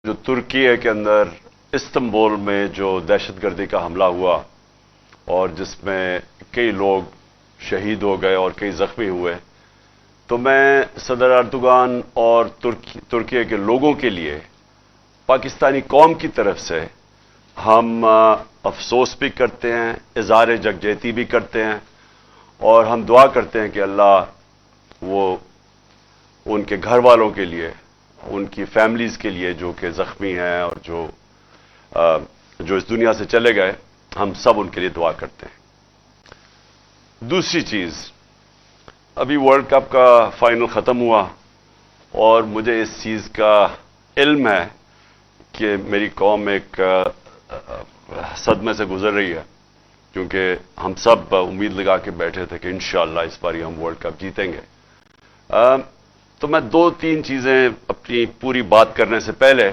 جو ترکی کے اندر استنبول میں جو دہشت گردی کا حملہ ہوا اور جس میں کئی لوگ شہید ہو گئے اور کئی زخمی ہوئے، تو میں صدر اردوغان اور ترکی کے لوگوں کے لیے پاکستانی قوم کی طرف سے ہم افسوس بھی کرتے ہیں، اظہار یکجہتی بھی کرتے ہیں، اور ہم دعا کرتے ہیں کہ اللہ وہ ان کے گھر والوں کے لیے، ان کی فیملیز کے لیے جو کہ زخمی ہیں اور جو اس دنیا سے چلے گئے، ہم سب ان کے لیے دعا کرتے ہیں۔ دوسری چیز، ابھی ورلڈ کپ کا فائنل ختم ہوا اور مجھے اس چیز کا علم ہے کہ میری قوم ایک صدمے سے گزر رہی ہے، کیونکہ ہم سب امید لگا کے بیٹھے تھے کہ انشاءاللہ اس بار ہم ورلڈ کپ جیتیں گے۔ تو میں دو تین چیزیں اپنی پوری بات کرنے سے پہلے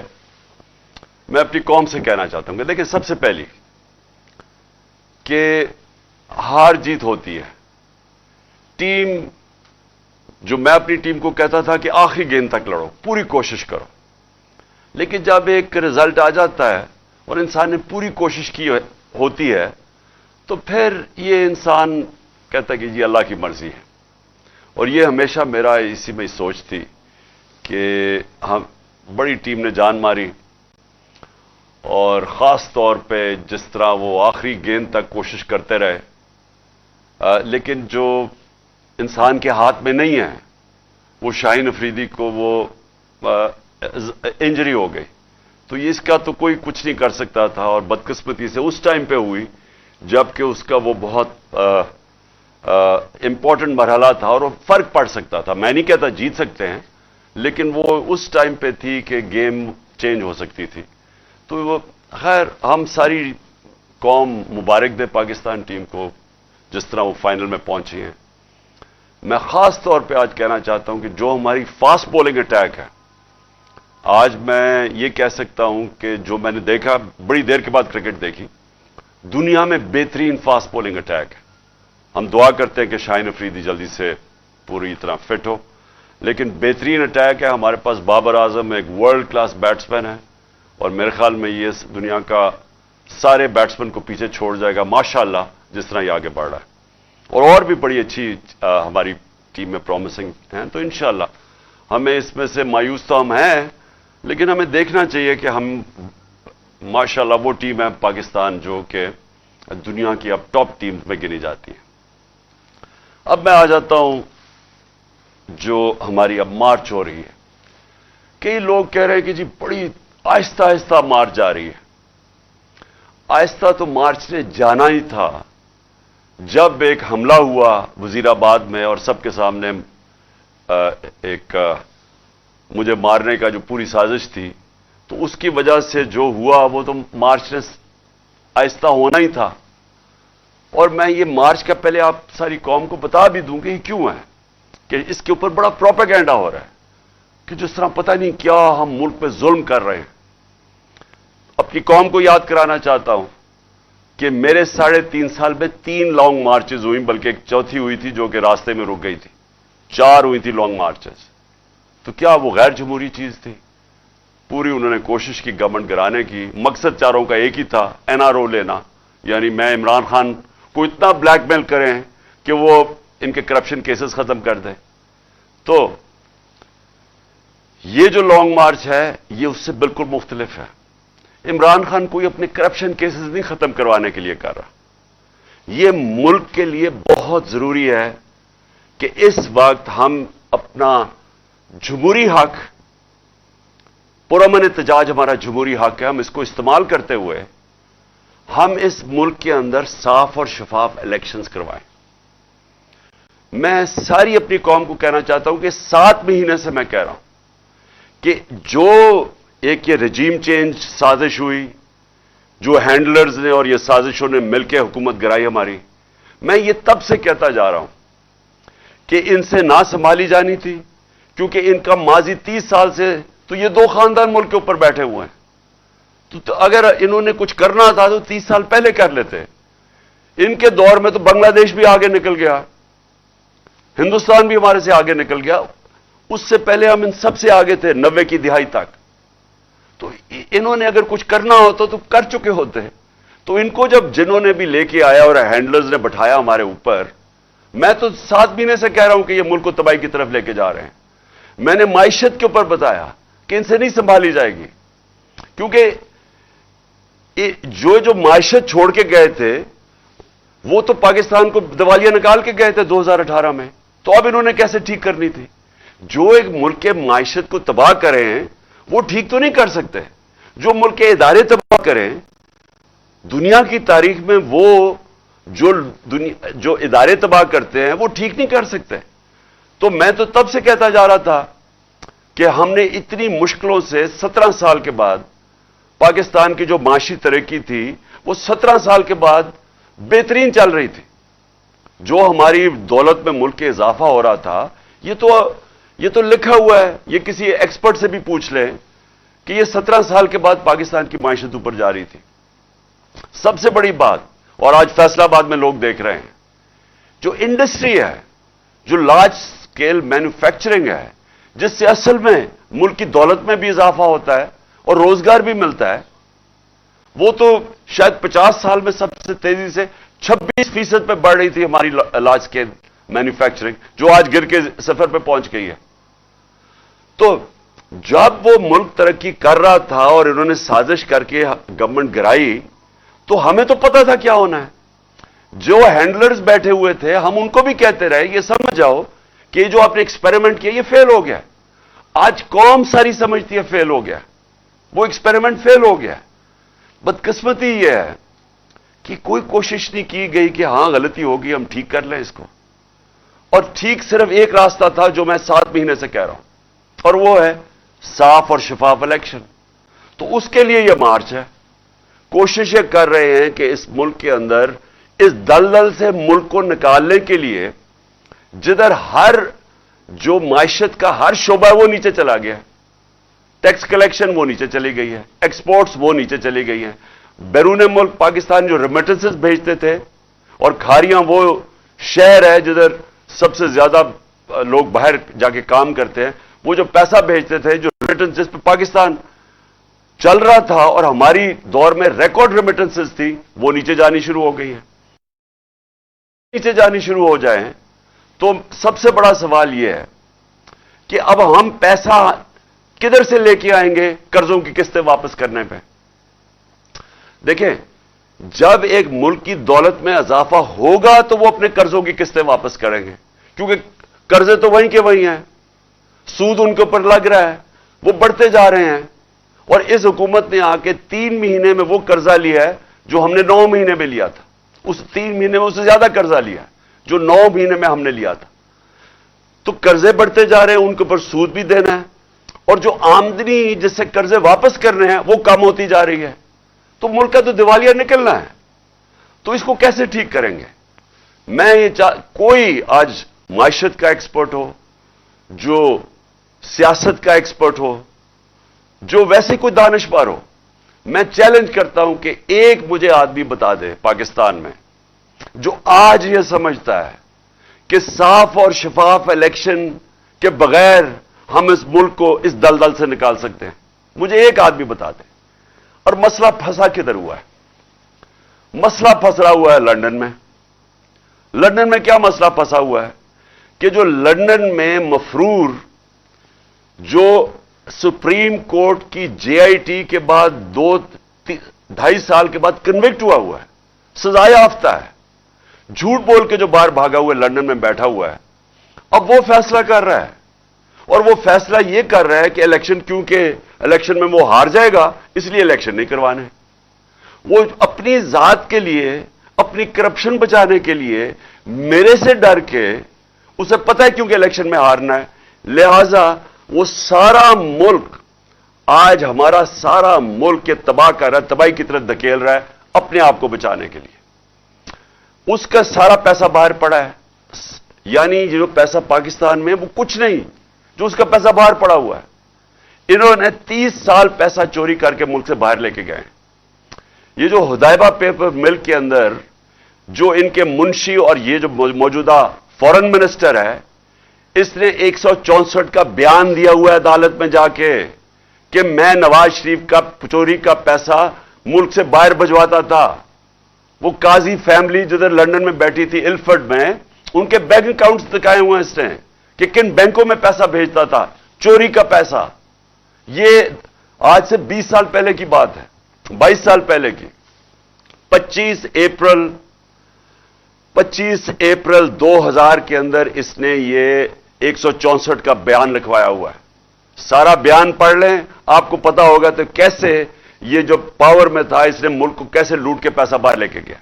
میں اپنی قوم سے کہنا چاہتا ہوں کہ دیکھیں، سب سے پہلی کہ ہار جیت ہوتی ہے۔ ٹیم، جو میں اپنی ٹیم کو کہتا تھا کہ آخری گیند تک لڑو، پوری کوشش کرو، لیکن جب ایک رزلٹ آ جاتا ہے اور انسان نے پوری کوشش کی ہوتی ہے تو پھر یہ انسان کہتا ہے کہ جی اللہ کی مرضی ہے۔ اور یہ ہمیشہ میرا اسی میں سوچ تھی کہ ہم بڑی ٹیم نے جان ماری، اور خاص طور پہ جس طرح وہ آخری گیند تک کوشش کرتے رہے، لیکن جو انسان کے ہاتھ میں نہیں ہے، وہ شاہین افریدی کو وہ انجری ہو گئی، تو اس کا تو کوئی کچھ نہیں کر سکتا تھا، اور بدقسمتی سے اس ٹائم پہ ہوئی جبکہ اس کا وہ بہت امپورٹنٹ مرحلہ تھا اور وہ فرق پڑ سکتا تھا۔ میں نہیں کہتا جیت سکتے ہیں، لیکن وہ اس ٹائم پہ تھی کہ گیم چینج ہو سکتی تھی۔ تو وہ خیر، ہم ساری قوم مبارک دے پاکستان ٹیم کو جس طرح وہ فائنل میں پہنچی ہیں۔ میں خاص طور پہ آج کہنا چاہتا ہوں کہ جو ہماری فاسٹ بولنگ اٹیک ہے، آج میں یہ کہہ سکتا ہوں کہ جو میں نے دیکھا، بڑی دیر کے بعد کرکٹ دیکھی، دنیا میں بہترین فاسٹ بولنگ اٹیک ہے۔ ہم دعا کرتے ہیں کہ شاہین افریدی جلدی سے پوری طرح فٹ ہو، لیکن بہترین اٹیک ہے۔ ہمارے پاس بابر اعظم ایک ورلڈ کلاس بیٹسمین ہے، اور میرے خیال میں یہ دنیا کا سارے بیٹسمین کو پیچھے چھوڑ جائے گا ماشاءاللہ، جس طرح یہ آگے بڑھ رہا ہے۔ اور بھی بڑی اچھی ہماری ٹیم میں پرومسنگ ہیں، تو انشاءاللہ ہمیں اس میں سے مایوس تو ہم ہیں، لیکن ہمیں دیکھنا چاہیے کہ ہم ماشاءاللہ وہ ٹیم ہے پاکستان جو کہ دنیا کی اب ٹاپ ٹیم میں گنی جاتی ہے۔ اب میں آ جاتا ہوں جو ہماری اب مارچ ہو رہی ہے۔ کئی لوگ کہہ رہے ہیں کہ جی بڑی آہستہ آہستہ مارچ جا رہی ہے۔ آہستہ تو مارچ نے جانا ہی تھا۔ جب ایک حملہ ہوا وزیر آباد میں اور سب کے سامنے ایک مجھے مارنے کا جو پوری سازش تھی، تو اس کی وجہ سے جو ہوا وہ تو مارچ نے آہستہ ہونا ہی تھا۔ اور میں یہ مارچ کا پہلے آپ ساری قوم کو بتا بھی دوں کہ یہ کیوں ہے، کہ اس کے اوپر بڑا پروپیگنڈا ہو رہا ہے کہ جس طرح پتہ نہیں کیا ہم ملک پہ ظلم کر رہے ہیں۔ اپنی قوم کو یاد کرانا چاہتا ہوں کہ میرے 3.5 سال میں 3 لانگ مارچز ہوئی، بلکہ ایک چوتھی ہوئی تھی جو کہ راستے میں رک گئی تھی۔ 4 ہوئی تھی لانگ مارچز۔ تو کیا وہ غیر جمہوری چیز تھی؟ پوری انہوں نے کوشش کی گورنمنٹ گرانے کی، مقصد چاروں کا ایک ہی تھا، NRO لینا، یعنی میں عمران خان کو اتنا بلیک میل کریں کہ وہ ان کے کرپشن کیسز ختم کر دیں۔ تو یہ جو لانگ مارچ ہے یہ اس سے بالکل مختلف ہے۔ عمران خان کوئی اپنے کرپشن کیسز نہیں ختم کروانے کے لیے کر رہا۔ یہ ملک کے لیے بہت ضروری ہے کہ اس وقت ہم اپنا جمہوری حق، پرامن احتجاج ہمارا جمہوری حق ہے، ہم اس کو استعمال کرتے ہوئے ہم اس ملک کے اندر صاف اور شفاف الیکشنز کروائیں۔ میں ساری اپنی قوم کو کہنا چاہتا ہوں کہ 7 مہینے سے میں کہہ رہا ہوں کہ جو ایک یہ رجیم چینج سازش ہوئی، جو ہینڈلرز نے اور یہ سازشوں نے مل کے حکومت گرائی ہماری، میں یہ تب سے کہتا جا رہا ہوں کہ ان سے نہ سنبھالی جانی تھی، کیونکہ ان کا ماضی 30 سال سے تو یہ 2 خاندان ملک کے اوپر بیٹھے ہوئے ہیں۔ تو اگر انہوں نے کچھ کرنا تھا تو 30 سال پہلے کر لیتے۔ ان کے دور میں تو بنگلہ دیش بھی آگے نکل گیا، ہندوستان بھی ہمارے سے آگے نکل گیا، اس سے پہلے ہم ان سب سے آگے تھے 90 کی دہائی تک۔ تو انہوں نے اگر کچھ کرنا ہوتا تو کر چکے ہوتے ہیں. تو ان کو جب جنہوں نے بھی لے کے آیا اور ہینڈلرز نے بٹھایا ہمارے اوپر, میں تو 7 مہینے سے کہہ رہا ہوں کہ یہ ملک کو تباہی کی طرف لے کے جا رہے ہیں. میں نے معیشت کے اوپر بتایا کہ ان سے نہیں سنبھالی جائے گی, کیونکہ جو معیشت چھوڑ کے گئے تھے وہ تو پاکستان کو دیوالیہ نکال کے گئے تھے 2018 میں, تو اب انہوں نے کیسے ٹھیک کرنی تھی؟ جو ایک ملک کے معیشت کو تباہ کرے ہیں وہ ٹھیک تو نہیں کر سکتے. جو ملک کے ادارے تباہ کریں, دنیا کی تاریخ میں وہ جو ادارے تباہ کرتے ہیں وہ ٹھیک نہیں کر سکتے. تو میں تو تب سے کہتا جا رہا تھا کہ ہم نے اتنی مشکلوں سے 17 سال کے بعد پاکستان کی جو معاشی ترقی تھی وہ 17 سال کے بعد بہترین چل رہی تھی. جو ہماری دولت میں ملک کے اضافہ ہو رہا تھا, یہ تو لکھا ہوا ہے, یہ کسی ایکسپرٹ سے بھی پوچھ لیں کہ یہ 17 سال کے بعد پاکستان کی معیشت اوپر جا رہی تھی. سب سے بڑی بات, اور آج فیصلہ آباد میں لوگ دیکھ رہے ہیں, جو انڈسٹری ہے, جو لارج اسکیل مینوفیکچرنگ ہے, جس سے اصل میں ملک کی دولت میں بھی اضافہ ہوتا ہے اور روزگار بھی ملتا ہے, وہ تو شاید 50 سال میں سب سے تیزی سے 26% پہ بڑھ رہی تھی ہماری لارج اسکیل مینوفیکچرنگ, جو آج گر کے 0 پہ پہنچ گئی ہے. تو جب وہ ملک ترقی کر رہا تھا اور انہوں نے سازش کر کے گورنمنٹ گرائی, تو ہمیں تو پتا تھا کیا ہونا ہے. جو ہینڈلرز بیٹھے ہوئے تھے ہم ان کو بھی کہتے رہے یہ سمجھ جاؤ کہ جو آپ نے ایکسپیریمنٹ کیا یہ فیل ہو گیا. آج قوم ساری سمجھتی ہے فیل ہو گیا, وہ ایکسپیریمنٹ فیل ہو گیا. بدقسمتی یہ ہے کہ کوئی کوشش نہیں کی گئی کہ ہاں غلطی ہوگی ہم ٹھیک کر لیں اس کو. اور ٹھیک صرف ایک راستہ تھا جو میں 7 مہینے سے کہہ رہا ہوں, اور وہ ہے صاف اور شفاف الیکشن. تو اس کے لیے یہ مارچ ہے. کوششیں کر رہے ہیں کہ اس ملک کے اندر اس دلدل سے ملک کو نکالنے کے لیے, جدھر ہر جو معیشت کا ہر شعبہ وہ نیچے چلا گیا, ٹیکس کلیکشن وہ نیچے چلی گئی ہے, ایکسپورٹس وہ نیچے چلی گئی ہیں, بیرون ملک پاکستان جو ریمیٹنسز بھیجتے تھے, اور کھاریاں وہ شہر ہے جدھر سب سے زیادہ لوگ باہر جا کے کام کرتے ہیں, وہ جو پیسہ بھیجتے تھے, جو ریمیٹنس جس پہ پاکستان چل رہا تھا اور ہماری دور میں ریکارڈ ریمیٹنسز تھی, وہ نیچے جانی شروع ہو گئی ہیں. نیچے جانی شروع ہو جائیں تو سب سے بڑا سوال یہ ہے کہ اب ہم پیسہ کدھر سے لے کے آئیں گے قرضوں کی قسطیں واپس کرنے پہ. دیکھیں, جب ایک ملک کی دولت میں اضافہ ہوگا تو وہ اپنے قرضوں کی قسطیں واپس کریں گے, کیونکہ قرضے تو وہیں کے وہیں ہیں, سود ان کے اوپر لگ رہا ہے, وہ بڑھتے جا رہے ہیں. اور اس حکومت نے آ کے 3 مہینے میں وہ قرضہ لیا ہے جو ہم نے 9 مہینے میں لیا تھا. اس 3 مہینے میں اس سے زیادہ قرضہ لیا ہے جو 9 مہینے میں ہم نے لیا تھا. تو قرضے بڑھتے جا رہے ہیں, ان کے اوپر سود بھی دینا ہے, اور جو آمدنی جس سے قرضے واپس کرنے ہیں وہ کم ہوتی جا رہی ہے. تو ملک کا تو دیوالیہ نکلنا ہے. تو اس کو کیسے ٹھیک کریں گے؟ میں یہ کوئی آج معیشت کا ایکسپرٹ ہو, جو سیاست کا ایکسپرٹ ہو, جو ویسے کوئی دانشور ہو, میں چیلنج کرتا ہوں کہ ایک مجھے آدمی بتا دے پاکستان میں جو آج یہ سمجھتا ہے کہ صاف اور شفاف الیکشن کے بغیر ہم اس ملک کو اس دلدل سے نکال سکتے ہیں. مجھے ایک آدمی بتا دے. اور مسئلہ پھنسا کدھر ہوا ہے؟ مسئلہ پھنسا ہوا ہے لندن میں. لندن میں کیا مسئلہ پھنسا ہوا ہے کہ جو لندن میں مفرور جو سپریم کورٹ کی جے آئی ٹی کے بعد 2-2.5 سال کے بعد کنوکٹ ہوا ہے, سزا یافتہ ہے, جھوٹ بول کے جو باہر بھاگا ہوا ہے لندن میں بیٹھا ہوا ہے, اب وہ فیصلہ کر رہا ہے. اور وہ فیصلہ یہ کر رہا ہے کہ الیکشن, کیونکہ الیکشن میں وہ ہار جائے گا اس لیے الیکشن نہیں کروانے. وہ اپنی ذات کے لیے, اپنی کرپشن بچانے کے لیے میرے سے ڈر کے, اسے پتہ ہے کیونکہ الیکشن میں ہارنا ہے, لہذا وہ سارا ملک, آج ہمارا سارا ملک کے تباہ کر رہا ہے, تباہی کی طرف دھکیل رہا ہے اپنے آپ کو بچانے کے لیے. اس کا سارا پیسہ باہر پڑا ہے. یعنی جو پیسہ پاکستان میں وہ کچھ نہیں, جو اس کا پیسہ باہر پڑا ہوا ہے. انہوں نے 30 سال پیسہ چوری کر کے ملک سے باہر لے کے گئے. یہ جو ہدایبہ پیپر مل کے اندر جو ان کے منشی اور یہ جو موجودہ فورن منسٹر ہے, اس نے 164 کا بیان دیا ہوا ہے عدالت میں جا کے کہ میں نواز شریف کا چوری کا پیسہ ملک سے باہر بھجواتا تھا. وہ قاضی فیملی جدھر لندن میں بیٹھی تھی الفرڈ میں, ان کے بینک اکاؤنٹس دکھائے ہوئے ہیں اس نے کہ کن بینکوں میں پیسہ بھیجتا تھا, چوری کا پیسہ. یہ آج سے 20 سال پہلے کی بات ہے, 22 سال پہلے کی. 25 اپریل 2000 کے اندر اس نے یہ 164 کا بیان لکھوایا ہوا ہے. سارا بیان پڑھ لیں, آپ کو پتا ہوگا تو کیسے یہ جو پاور میں تھا اس نے ملک کو کیسے لوٹ کے پیسہ باہر لے کے گیا.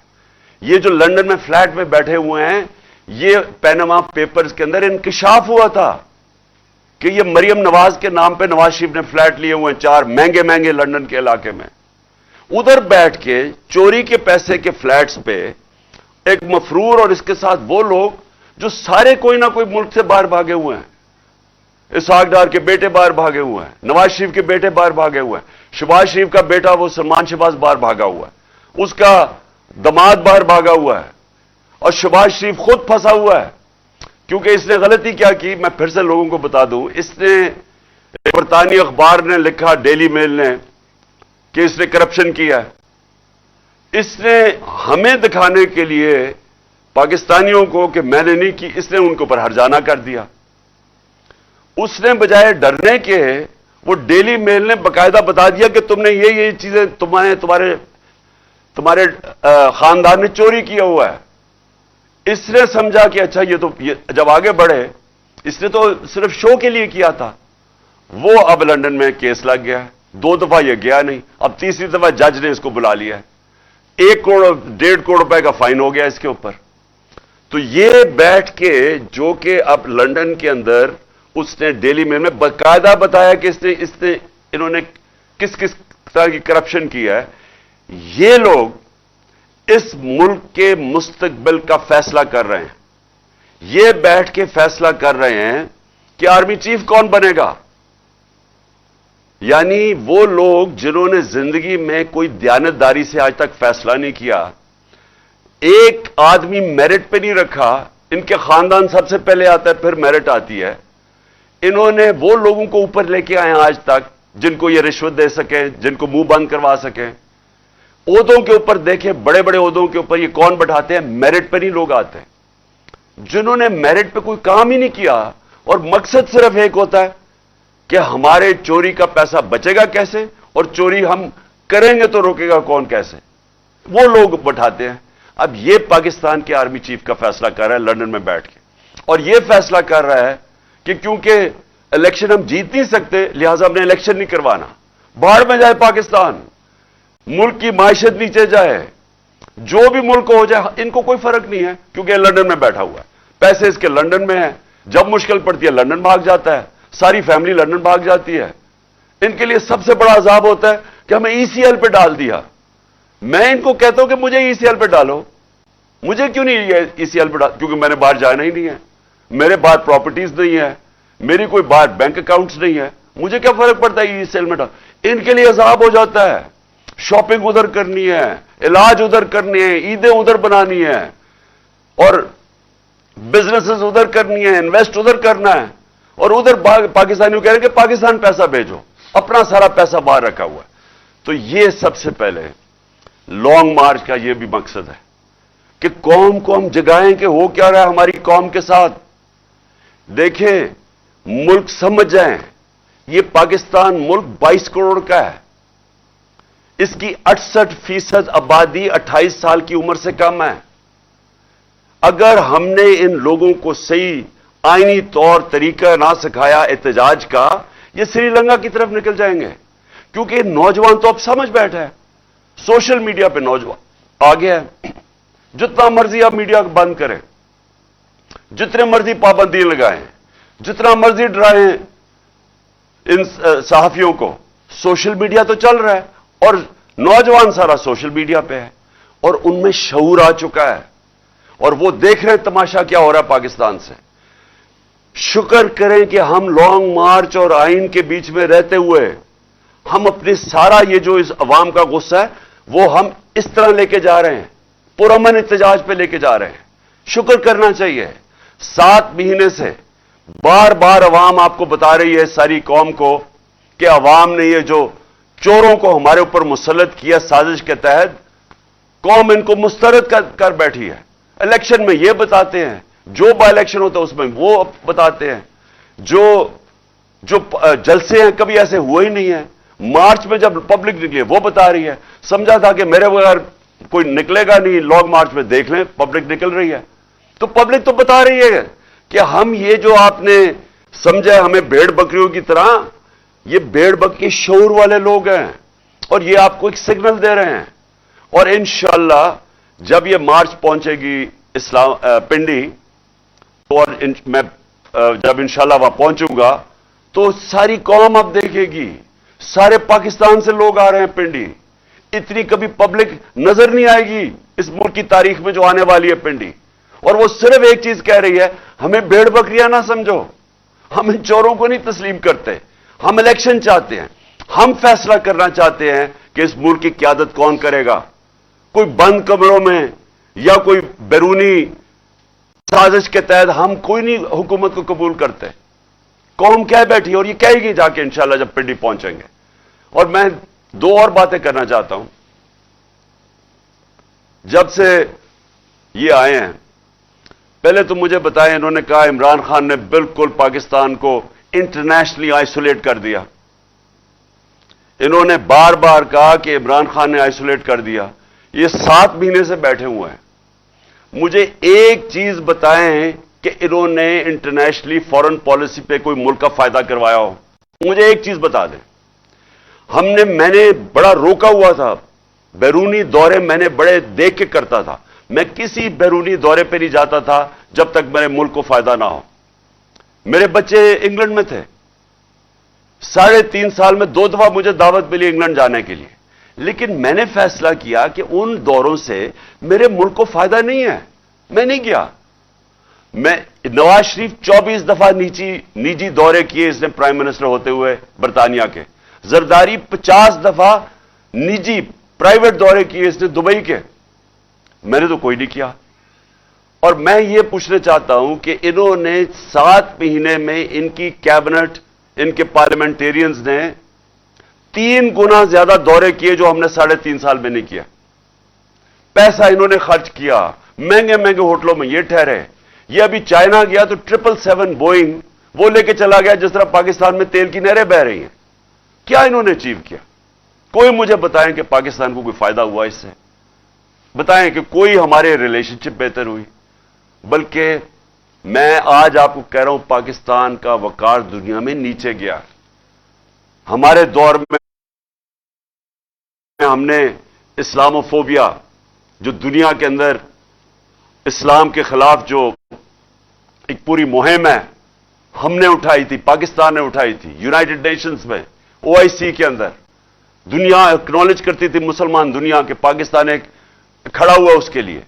یہ جو لندن میں فلیٹ میں بیٹھے ہوئے ہیں, یہ پیناما پیپرز کے اندر انکشاف ہوا تھا کہ یہ مریم نواز کے نام پہ نواز شریف نے فلیٹ لیے ہوئے ہیں 4 مہنگے مہنگے لندن کے علاقے میں. ادھر بیٹھ کے چوری کے پیسے کے فلیٹس پہ ایک مفرور اور اس کے ساتھ وہ لوگ جو سارے کوئی نہ کوئی ملک سے باہر بھاگے ہوئے ہیں. اسحاق ڈار کے بیٹے باہر بھاگے ہوئے ہیں, نواز شریف کے بیٹے باہر بھاگے ہوئے ہیں, شہباز شریف کا بیٹا وہ سلمان شہباز باہر بھاگا ہوا ہے, اس کا دماد باہر بھاگا ہوا ہے, اور شہباز شریف خود پھنسا ہوا ہے. کیونکہ اس نے غلطی کیا کی, میں پھر سے لوگوں کو بتا دوں, اس نے برطانوی اخبار نے لکھا, ڈیلی میل نے, کہ اس نے کرپشن کیا ہے. اس نے ہمیں دکھانے کے لیے پاکستانیوں کو کہ میں نے نہیں کی, اس نے ان کے اوپر ہرجانہ کر دیا. اس نے بجائے ڈرنے کے, وہ ڈیلی میل نے باقاعدہ بتا دیا کہ تم نے یہ چیزیں تمہارے خاندان نے چوری کیا ہوا ہے. اس نے سمجھا کہ اچھا یہ جب آگے بڑھے, اس نے تو صرف شو کے لیے کیا تھا. وہ اب لندن میں کیس لگ گیا ہے, 2 دفعہ یہ گیا نہیں, اب تیسری دفعہ جج نے اس کو بلا لیا ہے. 1 کروڑ 1.5 کروڑ روپے کا فائن ہو گیا اس کے اوپر. تو یہ بیٹھ کے جو کہ اب لندن کے اندر اس نے ڈیلی میل میں باقاعدہ بتایا کہ انہوں نے کس طرح کی کرپشن کی ہے. یہ لوگ اس ملک کے مستقبل کا فیصلہ کر رہے ہیں. یہ بیٹھ کے فیصلہ کر رہے ہیں کہ آرمی چیف کون بنے گا. یعنی وہ لوگ جنہوں نے زندگی میں کوئی دیانتداری سے آج تک فیصلہ نہیں کیا, ایک آدمی میرٹ پہ نہیں رکھا, ان کے خاندان سب سے پہلے آتا ہے پھر میرٹ آتی ہے. انہوں نے وہ لوگوں کو اوپر لے کے آئے آج تک جن کو یہ رشوت دے سکیں, جن کو منہ بند کروا سکیں. عہدوں کے اوپر دیکھیں, بڑے بڑے عہدوں کے اوپر یہ کون بٹھاتے ہیں, میرٹ پہ نہیں لوگ آتے ہیں. جنہوں نے میرٹ پہ کوئی کام ہی نہیں کیا اور مقصد صرف ایک ہوتا ہے کہ ہمارے چوری کا پیسہ بچے گا کیسے اور چوری ہم کریں گے تو روکے گا کون کیسے, وہ لوگ بٹھاتے ہیں. اب یہ پاکستان کے آرمی چیف کا فیصلہ کر رہا ہے لندن میں بیٹھ کے, اور یہ فیصلہ کر رہا ہے کہ کیونکہ الیکشن ہم جیت نہیں سکتے لہذا ہم نے الیکشن نہیں کروانا. باہر میں جائے پاکستان, ملک کی معیشت نیچے جائے, جو بھی ملک ہو جائے, ان کو کوئی فرق نہیں ہے کیونکہ لندن میں بیٹھا ہوا ہے, پیسے اس کے لندن میں ہیں. جب مشکل پڑتی ہے لندن بھاگ جاتا ہے, ساری فیملی لندن بھاگ جاتی ہے. ان کے لیے سب سے بڑا عذاب ہوتا ہے کہ ہمیں ECL پہ ڈال دیا. میں ان کو کہتا ہوں کہ مجھے ECL پہ ڈالو. مجھے کیوں نہیں ECL پہ ڈال, کیونکہ میں نے باہر جانا ہی نہیں ہے, میرے باہر پراپرٹیز نہیں ہے, میری کوئی باہر بینک اکاؤنٹس نہیں ہے, مجھے کیا فرق پڑتا ہے ECL میں ڈال. ان کے لیے عذاب ہو جاتا ہے, شاپنگ ادھر کرنی ہے, علاج ادھر کرنی ہے, عیدیں ادھر بنانی ہے, اور بزنسز ادھر کرنی ہے, انویسٹ ادھر کرنا ہے, اور ادھر پاکستانیوں کہہ رہے ہیں کہ پاکستان پیسہ بھیجو, اپنا سارا پیسہ باہر رکھا ہوا ہے. تو یہ سب سے پہلے لانگ مارچ کا یہ بھی مقصد ہے کہ قوم کو ہم جگائیں کہ ہو کیا رہا ہے ہماری قوم کے ساتھ. دیکھیں, ملک سمجھ جائیں, یہ پاکستان ملک 22 کروڑ کا ہے, اس کی 68% آبادی 28 سال کی عمر سے کم ہے. اگر ہم نے ان لوگوں کو صحیح آئینی طور طریقہ نہ سکھایا احتجاج کا, یہ سری لنکا کی طرف نکل جائیں گے. کیونکہ نوجوان تو اب سمجھ بیٹھا ہے, سوشل میڈیا پہ نوجوان آ گیا ہے. جتنا مرضی آپ میڈیا کو بند کریں, جتنے مرضی پابندی لگائیں, جتنا مرضی ڈرائیں ان صحافیوں کو, سوشل میڈیا تو چل رہا ہے اور نوجوان سارا سوشل میڈیا پہ ہے, اور ان میں شعور آ چکا ہے, اور وہ دیکھ رہے ہیں تماشا کیا ہو رہا ہے پاکستان سے. شکر کریں کہ ہم لانگ مارچ اور آئین کے بیچ میں رہتے ہوئے ہم اپنے سارا یہ جو اس عوام کا غصہ ہے وہ ہم اس طرح لے کے جا رہے ہیں, پرامن احتجاج پہ لے کے جا رہے ہیں. شکر کرنا چاہیے. 7 مہینے سے بار بار عوام آپ کو بتا رہی ہے, ساری قوم کو, کہ عوام نے یہ جو چوروں کو ہمارے اوپر مسلط کیا سازش کے تحت، قوم ان کو مسترد کر بیٹھی ہے. الیکشن میں یہ بتاتے ہیں، جو بائی الیکشن ہوتا ہے اس میں وہ بتاتے ہیں، جو جلسے ہیں کبھی ایسے ہوئے ہی نہیں ہیں. مارچ میں جب پبلک نکلی وہ بتا رہی ہے. سمجھا تھا کہ میرے بغیر کوئی نکلے گا نہیں، لانگ مارچ میں دیکھ لیں پبلک نکل رہی ہے. تو پبلک تو بتا رہی ہے کہ ہم یہ جو آپ نے سمجھا ہمیں بھیڑ بکریوں کی طرح، یہ بھیڑ بکری شعور والے لوگ ہیں اور یہ آپ کو ایک سگنل دے رہے ہیں. اور انشاءاللہ جب یہ مارچ پہنچے گی پنڈی، اور میں جب انشاءاللہ وہاں پہنچوں گا تو ساری قوم اب دیکھے گی، سارے پاکستان سے لوگ آ رہے ہیں پنڈی. اتنی کبھی پبلک نظر نہیں آئے گی اس ملک کی تاریخ میں جو آنے والی ہے پنڈی. اور وہ صرف ایک چیز کہہ رہی ہے، ہمیں بھیڑ بکریاں نہ سمجھو، ہم ان چوروں کو نہیں تسلیم کرتے. ہم الیکشن چاہتے ہیں، ہم فیصلہ کرنا چاہتے ہیں کہ اس ملک کی قیادت کون کرے گا. کوئی بند کمروں میں یا کوئی بیرونی سازش کے تحت ہم کوئی نہیں حکومت کو قبول کرتے. قوم کہہ بیٹھی اور یہ کہے گی جا کے انشاءاللہ جب پنڈی پہنچیں گے. اور میں دو اور باتیں کرنا چاہتا ہوں. جب سے یہ آئے ہیں، پہلے تو مجھے بتائیں، انہوں نے کہا عمران خان نے بالکل پاکستان کو انٹرنیشنلی آئسولیٹ کر دیا. انہوں نے بار بار کہا کہ عمران خان نے آئسولیٹ کر دیا. یہ 7 مہینے سے بیٹھے ہوئے ہیں. مجھے ایک چیز بتائیں کہ انہوں نے انٹرنیشنلی فورن پالیسی پہ کوئی ملک کا فائدہ کروایا ہو. مجھے ایک چیز بتا دیں. میں نے بڑا روکا ہوا تھا، بیرونی دورے میں نے بڑے دیکھ کے کرتا تھا. میں کسی بیرونی دورے پہ نہیں جاتا تھا جب تک میرے ملک کو فائدہ نہ ہو. میرے بچے انگلینڈ میں تھے، 3.5 سال میں 2 دفعہ مجھے دعوت ملی انگلینڈ جانے کے لیے. لیکن میں نے فیصلہ کیا کہ ان دوروں سے میرے ملک کو فائدہ نہیں ہے، میں نہیں گیا. نواز شریف 24 دفعہ نجی دورے کیے اس نے پرائم منسٹر ہوتے ہوئے برطانیہ کے. زرداری 50 دفعہ نجی پرائیویٹ دورے کیے اس نے دبئی کے. میں نے تو کوئی نہیں کیا. اور میں یہ پوچھنا چاہتا ہوں کہ انہوں نے 7 مہینے میں ان کی کیبنٹ، ان کے پارلیمنٹیرینز نے 3 گنا زیادہ دورے کیے جو ہم نے 3.5 سال میں نہیں کیا. پیسہ انہوں نے خرچ کیا، مہنگے مہنگے ہوٹلوں میں یہ ٹھہرے. یہ ابھی چائنا گیا تو 777 بوئنگ وہ لے کے چلا گیا جس طرح پاکستان میں تیل کی نہریں بہ رہی ہیں. کیا انہوں نے اچیو کیا؟ کوئی مجھے بتائیں کہ پاکستان کو کوئی فائدہ ہوا اس سے؟ بتائیں کہ کوئی ہمارے ریلیشن شپ بہتر ہوئی؟ بلکہ میں آج آپ کو کہہ رہا ہوں پاکستان کا وقار دنیا میں نیچے گیا. ہمارے دور میں ہم نے اسلاموفوبیا، جو دنیا کے اندر اسلام کے خلاف جو ایک پوری مہم ہے، ہم نے اٹھائی تھی، پاکستان نے اٹھائی تھی. یونائٹڈ نیشنز میں، OIC کے اندر دنیا اکنالج کرتی تھی، مسلمان دنیا کے، پاکستان ایک کھڑا ہوا اس کے لیے.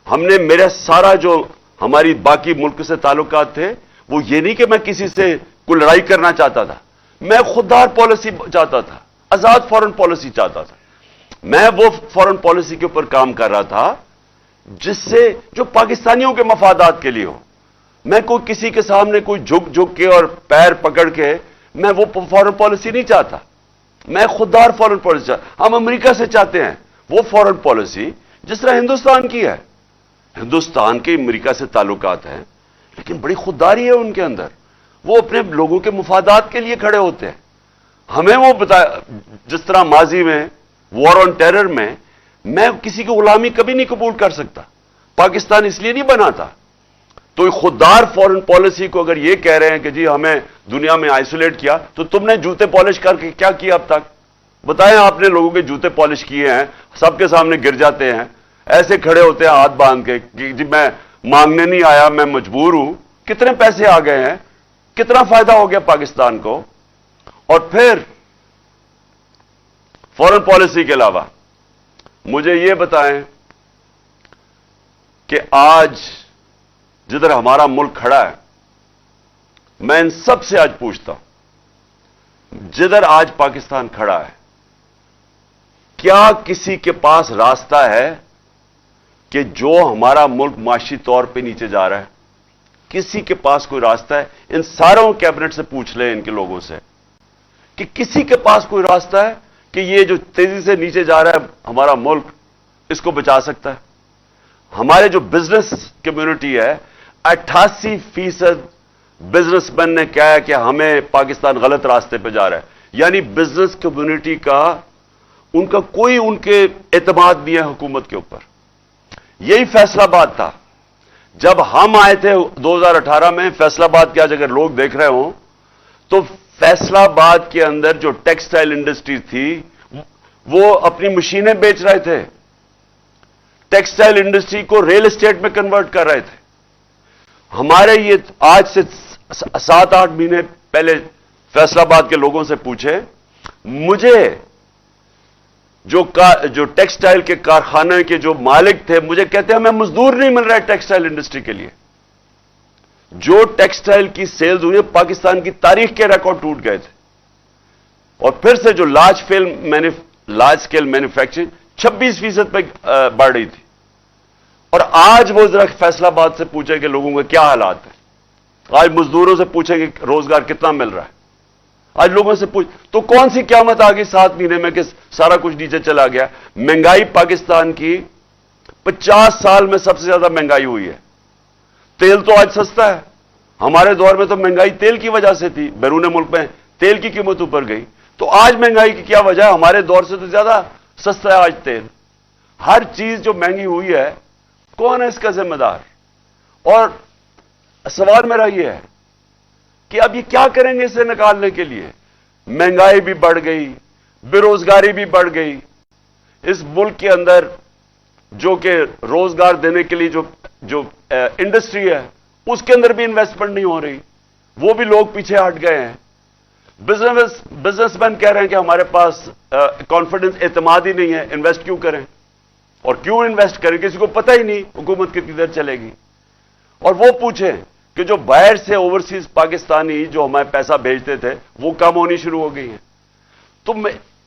ہم نے میرا سارا جو ہماری باقی ملک سے تعلقات تھے، وہ یہ نہیں کہ میں کسی سے کوئی لڑائی کرنا چاہتا تھا، میں خوددار پالیسی چاہتا تھا، آزاد فورن پالیسی چاہتا تھا. میں وہ فورن پالیسی کے اوپر کام کر رہا تھا جس سے جو پاکستانیوں کے مفادات کے لیے ہو. میں کوئی کسی کے سامنے کوئی جھک کے اور پیر پکڑ کے میں وہ فورن پالیسی نہیں چاہتا. میں خوددار فورن پالیسی چاہتا. ہم امریکہ سے چاہتے ہیں وہ فورن پالیسی جس طرح ہندوستان کی ہے. ہندوستان کے امریکہ سے تعلقات ہیں لیکن بڑی خودداری ہے ان کے اندر. وہ اپنے لوگوں کے مفادات کے لیے کھڑے ہوتے ہیں. ہمیں وہ جس طرح ماضی میں وار آن ٹیرر میں میں کسی کی غلامی کبھی نہیں قبول کر سکتا. پاکستان اس لیے نہیں بنا تھا. تو خوددار فورن پالیسی کو اگر یہ کہہ رہے ہیں کہ جی ہمیں دنیا میں آئسولیٹ کیا، تو تم نے جوتے پالش کر کے کیا کیا اب تک؟ بتائیں. آپ نے لوگوں کے جوتے پالش کیے ہیں، سب کے سامنے گر جاتے ہیں، ایسے کھڑے ہوتے ہیں ہاتھ باندھ کے کہ جی میں مانگنے نہیں آیا، میں مجبور ہوں. کتنے پیسے آ گئے ہیں، کتنا فائدہ ہو گیا پاکستان کو. اور پھر فورن پالیسی کے علاوہ مجھے یہ بتائیں کہ آج جدھر ہمارا ملک کھڑا ہے، میں ان سب سے آج پوچھتا ہوں، جدھر آج پاکستان کھڑا ہے، کیا کسی کے پاس راستہ ہے کہ جو ہمارا ملک معاشی طور پہ نیچے جا رہا ہے؟ کسی کے پاس کوئی راستہ ہے؟ ان ساروں کیبنٹ سے پوچھ لیں، ان کے لوگوں سے، کہ کسی کے پاس کوئی راستہ ہے کہ یہ جو تیزی سے نیچے جا رہا ہے ہمارا ملک، اس کو بچا سکتا ہے؟ ہمارے جو بزنس کمیونٹی ہے، 88% بزنس مین نے کہا ہے کہ ہمیں پاکستان غلط راستے پہ جا رہا ہے. یعنی بزنس کمیونٹی کا ان کا کوئی ان کے اعتماد نہیں ہے حکومت کے اوپر. یہی فیصل آباد تھا جب ہم آئے تھے 2018 میں. فیصل آباد کے آج اگر لوگ دیکھ رہے ہوں تو فیصل آباد کے اندر جو ٹیکسٹائل انڈسٹری تھی وہ اپنی مشینیں بیچ رہے تھے، ٹیکسٹائل انڈسٹری کو ریل اسٹیٹ میں کنورٹ کر رہے تھے. ہمارے یہ آج سے 7-8 مہینے پہلے فیصل آباد کے لوگوں سے پوچھے، مجھے جو ٹیکسٹائل کے کارخانے کے جو مالک تھے مجھے کہتے ہیں ہمیں مزدور نہیں مل رہا ہے ٹیکسٹائل انڈسٹری کے لیے. جو ٹیکسٹائل کی سیلز ہوئی پاکستان کی تاریخ کے ریکارڈ ٹوٹ گئے تھے. اور پھر سے جو لارج اسکیل مینوفیکچرنگ 26% پہ بڑھ رہی تھی. اور آج وہ ذرا فیصل آباد سے پوچھیں کہ لوگوں کے کیا حالات ہیں، آج مزدوروں سے پوچھیں کہ روزگار کتنا مل رہا ہے، آج لوگوں سے پوچھ تو کون سی قیامت آ گئی 7 مہینے میں کہ سارا کچھ نیچے چلا گیا. مہنگائی پاکستان کی 50 سال میں سب سے زیادہ مہنگائی ہوئی ہے. تیل تو آج سستا ہے، ہمارے دور میں تو مہنگائی تیل کی وجہ سے تھی، بیرون ملک میں تیل کی قیمت اوپر گئی. تو آج مہنگائی کی کیا وجہ ہے؟ ہمارے دور سے تو زیادہ سستا ہے آج تیل. ہر چیز جو مہنگی ہوئی ہے کون ہے اس کا ذمہ دار؟ اور سوال میرا یہ ہے کہ اب یہ کیا کریں گے اسے نکالنے کے لیے؟ مہنگائی بھی بڑھ گئی، بے روزگاری بھی بڑھ گئی. اس ملک کے اندر جو کہ روزگار دینے کے لیے جو انڈسٹری ہے اس کے اندر بھی انویسٹمنٹ نہیں ہو رہی، وہ بھی لوگ پیچھے ہٹ گئے ہیں. بزنس مین کہہ رہے ہیں کہ ہمارے پاس کانفیڈنس، اعتماد ہی نہیں ہے، انویسٹ کیوں کریں؟ اور کیوں انویسٹ کریں؟ کسی کو پتہ ہی نہیں حکومت کتنی دیر چلے گی. اور وہ پوچھیں کہ جو باہر سے اوورسیز پاکستانی جو ہمیں پیسہ بھیجتے تھے وہ کم ہونی شروع ہو گئی ہیں. تو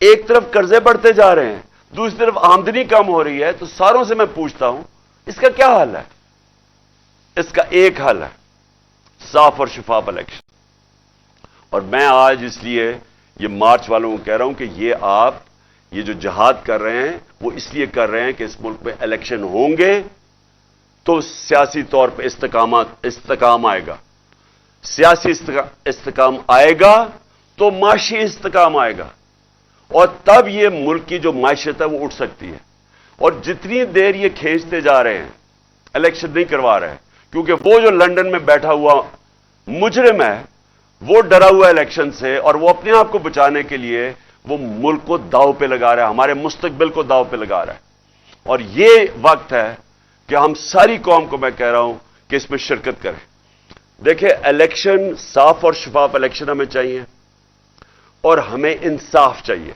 ایک طرف قرضے بڑھتے جا رہے ہیں، دوسری طرف آمدنی کم ہو رہی ہے. تو ساروں سے میں پوچھتا ہوں اس کا کیا حل ہے؟ اس کا ایک حل ہے، صاف اور شفاف الیکشن. اور میں آج اس لیے یہ مارچ والوں کو کہہ رہا ہوں کہ یہ جو جہاد کر رہے ہیں وہ اس لیے کر رہے ہیں کہ اس ملک میں الیکشن ہوں گے تو سیاسی طور پہ استحکام آئے گا. سیاسی استحکام آئے گا تو معاشی استحکام آئے گا، اور تب یہ ملک کی جو معیشت ہے وہ اٹھ سکتی ہے. اور جتنی دیر یہ کھینچتے جا رہے ہیں، الیکشن نہیں کروا رہے ہیں، کیونکہ وہ جو لندن میں بیٹھا ہوا مجرم ہے وہ ڈرا ہوا الیکشن سے، اور وہ اپنے آپ کو بچانے کے لیے وہ ملک کو داؤ پہ لگا رہا ہے، ہمارے مستقبل کو داؤ پہ لگا رہا ہے. اور یہ وقت ہے کہ ہم ساری قوم کو میں کہہ رہا ہوں کہ اس میں شرکت کریں. دیکھیں، الیکشن صاف اور شفاف الیکشن ہمیں چاہیے اور ہمیں انصاف چاہیے.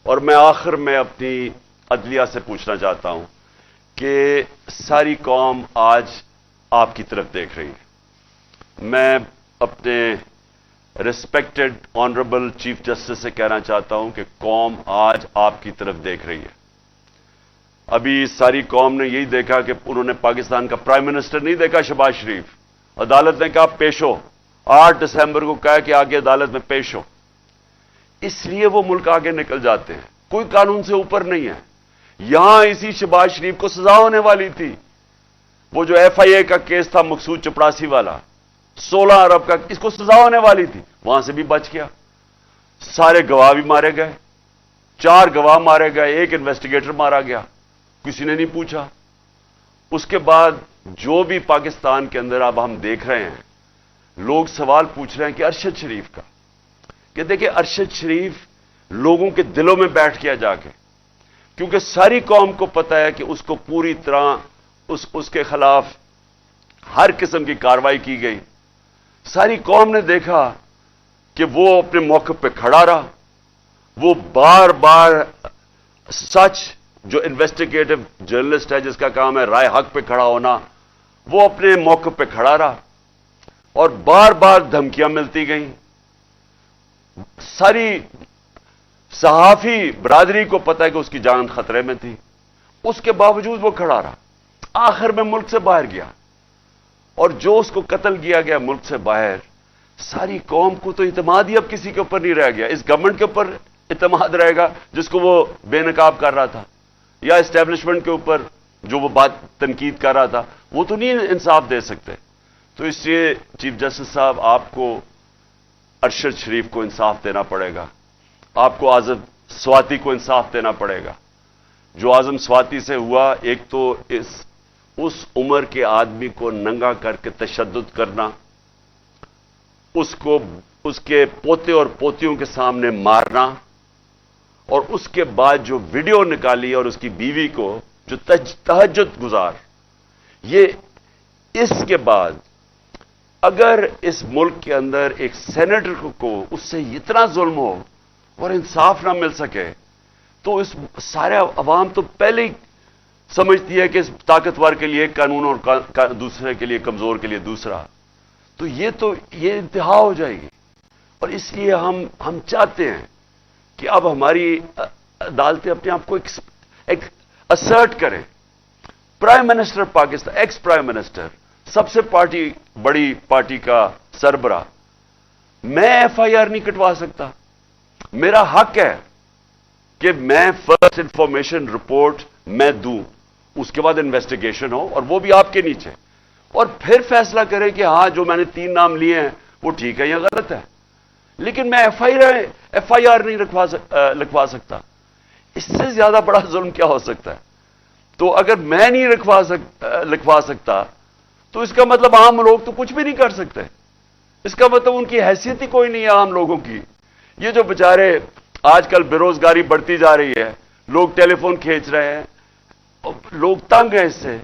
اور میں آخر میں اپنی عدلیہ سے پوچھنا چاہتا ہوں کہ ساری قوم آج آپ کی طرف دیکھ رہی ہے. میں اپنے ریسپیکٹڈ آنریبل چیف جسٹس سے کہنا چاہتا ہوں کہ قوم آج آپ کی طرف دیکھ رہی ہے. ابھی ساری قوم نے یہی دیکھا کہ انہوں نے پاکستان کا پرائم منسٹر نہیں دیکھا شہباز شریف. عدالت نے کہا پیش ہو، 8 دسمبر کو کہا کہ آگے عدالت میں پیش ہو. اس لیے وہ ملک آگے نکل جاتے ہیں. کوئی قانون سے اوپر نہیں ہے. یہاں اسی شہباز شریف کو سزا ہونے والی تھی. وہ جو FIA کا کیس تھا مقصود چپڑاسی والا 16 ارب کا، اس کو سزا ہونے والی تھی، وہاں سے بھی بچ گیا. سارے گواہ بھی مارے گئے، 4 گواہ مارے گئے، 1 انویسٹیگیٹر مارا گیا، کسی نے نہیں پوچھا. اس کے بعد جو بھی پاکستان کے اندر اب ہم دیکھ رہے ہیں، لوگ سوال پوچھ رہے ہیں کہ ارشد شریف کا، کہ دیکھیں ارشد شریف لوگوں کے دلوں میں بیٹھ گیا جا کے، کیونکہ ساری قوم کو پتہ ہے کہ اس کو پوری طرح اس کے خلاف ہر قسم کی کارروائی کی گئی. ساری قوم نے دیکھا کہ وہ اپنے موقف پہ کھڑا رہا. وہ بار بار سچ، جو انویسٹیگیٹو جرنلسٹ ہے جس کا کام ہے رائے حق پہ کھڑا ہونا، وہ اپنے موقف پہ کھڑا رہا اور بار بار دھمکیاں ملتی گئیں. ساری صحافی برادری کو پتہ ہے کہ اس کی جان خطرے میں تھی، اس کے باوجود وہ کھڑا رہا. آخر میں ملک سے باہر گیا، اور جو اس کو قتل کیا گیا ملک سے باہر، ساری قوم کو تو اعتماد ہی اب کسی کے اوپر نہیں رہ گیا. اس گورنمنٹ کے اوپر اعتماد رہے گا جس کو وہ بے نقاب کر رہا تھا, یا اسٹیبلشمنٹ کے اوپر جو وہ بات تنقید کر رہا تھا, وہ تو نہیں انصاف دے سکتے. تو اس لیے چیف جسٹس صاحب آپ کو ارشد شریف کو انصاف دینا پڑے گا, آپ کو اعظم سواتی کو انصاف دینا پڑے گا. جو اعظم سواتی سے ہوا, ایک تو اس عمر کے آدمی کو ننگا کر کے تشدد کرنا, اس کو اس کے پوتے اور پوتیوں کے سامنے مارنا, اور اس کے بعد جو ویڈیو نکالی اور اس کی بیوی کو جو تہجد گزار, یہ اس کے بعد اگر اس ملک کے اندر ایک سینیٹر کو اس سے اتنا ظلم ہو اور انصاف نہ مل سکے, تو اس سارے عوام تو پہلے ہی سمجھتی ہے کہ اس طاقتور کے لیے قانون اور دوسرے کے لیے کمزور کے لیے دوسرا. تو یہ انتہا ہو جائے گی. اور اس لیے ہم چاہتے ہیں کہ اب ہماری عدالتیں اپنے آپ کو ایک اسرٹ کریں. Prime minister Pakistan, ex prime minister, سب سے بڑی پارٹی کا سربراہ, میں ایف آئی آر نہیں کٹوا سکتا. میرا حق ہے کہ میں فرسٹ انفارمیشن رپورٹ میں دوں, اس کے بعد انویسٹیگیشن ہو, اور وہ بھی آپ کے نیچے, اور پھر فیصلہ کرے کہ ہاں جو میں نے 3 نام لیے ہیں وہ ٹھیک ہے یا غلط ہے. لیکن میں ایف آئی آر نہیں لکھوا سکتا. اس سے زیادہ بڑا ظلم کیا ہو سکتا ہے؟ تو اگر میں نہیں لکھوا سکتا تو اس کا مطلب عام لوگ تو کچھ بھی نہیں کر سکتے. اس کا مطلب ان کی حیثیت ہی کوئی نہیں ہے عام لوگوں کی. یہ جو بیچارے آج کل بے روزگاری بڑھتی جا رہی ہے, لوگ ٹیلی فون کھینچ رہے ہیں, لوگ تنگ ہیں اس سے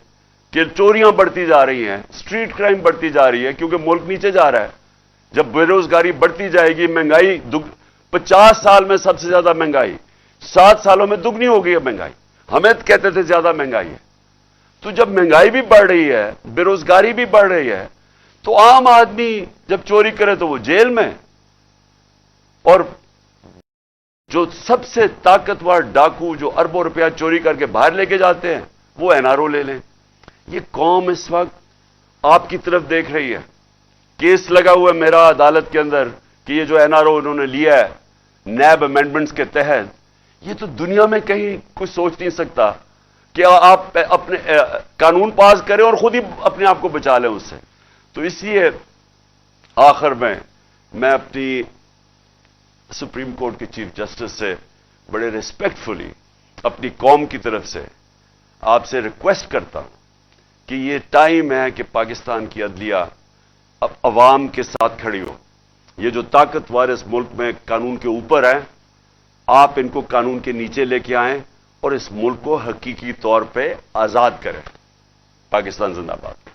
کہ چوریاں بڑھتی جا رہی ہیں, اسٹریٹ کرائم بڑھتی جا رہی ہے, کیونکہ ملک نیچے جا رہا ہے. جب بے روزگاری بڑھتی جائے گی, مہنگائی 50 سال میں سب سے زیادہ مہنگائی, 7 سالوں میں دگنی ہو گئی ہے مہنگائی. ہمیں کہتے تھے زیادہ مہنگائی ہے. تو جب مہنگائی بھی بڑھ رہی ہے, بے روزگاری بھی بڑھ رہی ہے, تو عام آدمی جب چوری کرے تو وہ جیل میں, اور جو سب سے طاقتور ڈاکو جو اربوں روپیہ چوری کر کے باہر لے کے جاتے ہیں وہ این آر او لے لیں. یہ قوم اس وقت آپ کی طرف دیکھ رہی ہے. کیس لگا ہوا ہے میرا عدالت کے اندر کہ یہ جو این آر او انہوں نے لیا ہے نیب امینڈمنٹس کے تحت, یہ تو دنیا میں کہیں کچھ سوچ نہیں سکتا کہ آپ اپنے قانون پاس کریں اور خود ہی اپنے آپ کو بچا لیں اس سے. تو اس لیے آخر میں اپنی سپریم کورٹ کے چیف جسٹس سے بڑے ریسپیکٹفلی اپنی قوم کی طرف سے آپ سے ریکویسٹ کرتا ہوں کہ یہ ٹائم ہے کہ پاکستان کی عدلیہ اب عوام کے ساتھ کھڑی ہو. یہ جو طاقتور اس ملک میں قانون کے اوپر ہیں, آپ ان کو قانون کے نیچے لے کے آئیں اور اس ملک کو حقیقی طور پہ آزاد کریں. پاکستان زندہ باد.